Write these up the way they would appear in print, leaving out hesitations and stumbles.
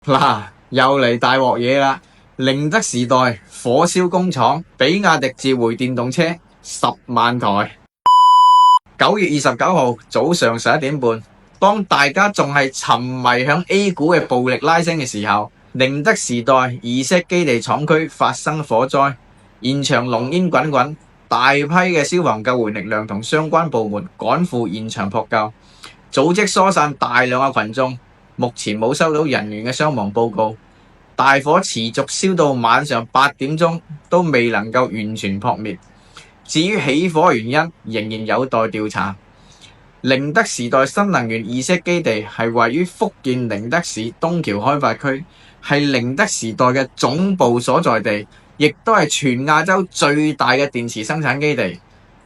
嗱，又嚟大鑊嘢啦！寧德時代火燒工廠，比亞迪召回電動車10萬台。9月29號早上11點半，當大家仲係沉迷響 A 股嘅暴力拉升嘅時候，寧德時代宜石基地廠區發生火災，現場濃煙滾滾，大批嘅消防救援力量同相關部門趕赴現場撲救，組織疏散大量嘅群眾。目前冇收到人員嘅傷亡報告。大火持續燒到晚上8點鐘，都未能夠完全撲滅。至於起火原因，仍然有待調查。寧德時代新能源宜石基地係位於福建寧德市東橋開發區，係寧德時代嘅總部所在地，亦都係全亞洲最大嘅電池生產基地。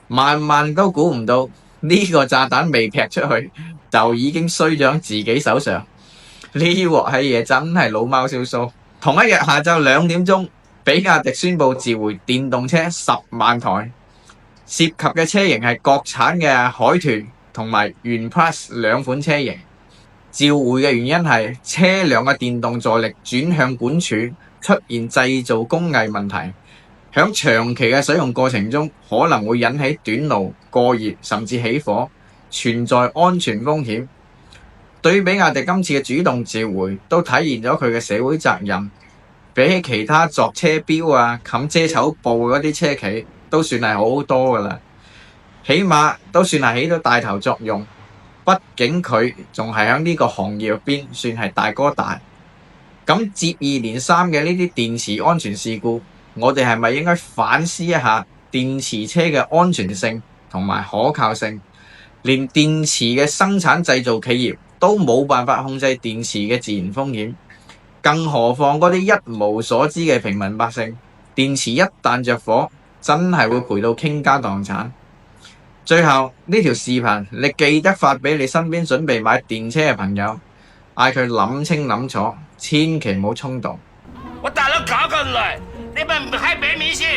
萬萬都估唔到呢個炸彈未劈出去，就已經衰咗自己手上。呢鑊閪嘢真係老貓燒鬚。同一日下晝2點鐘，比亞迪宣布召回電動車10萬台，涉及嘅車型係國產嘅海豚同埋元 Plus 兩款車型。召回嘅原因係車輛嘅電動助力轉向管柱出現製造工藝問題，響長期嘅使用過程中可能會引起短路、過熱甚至起火，存在安全風險。對於比亞迪今次嘅主動召回，都體現咗佢嘅社會責任。比起其他作車標啊、冚遮醜布嗰啲車企，都算係好多噶啦。起碼都算係起到帶頭作用。畢竟佢仲係喺呢個行業入邊算係大哥大。咁接二連三嘅呢啲電池安全事故，我哋係咪應該反思一下電池車嘅安全性同埋可靠性？連電池嘅生產製造企業都冇辦法控制電池嘅自然風險，更何況嗰啲一無所知嘅平民百姓，電池一旦着火，真係會賠到傾家蕩產。最後呢條視頻，你記得發俾你身邊準備買電車嘅朋友，嗌佢諗清諗楚，千祈唔好衝動。我打了搞過來，你們還沒明星。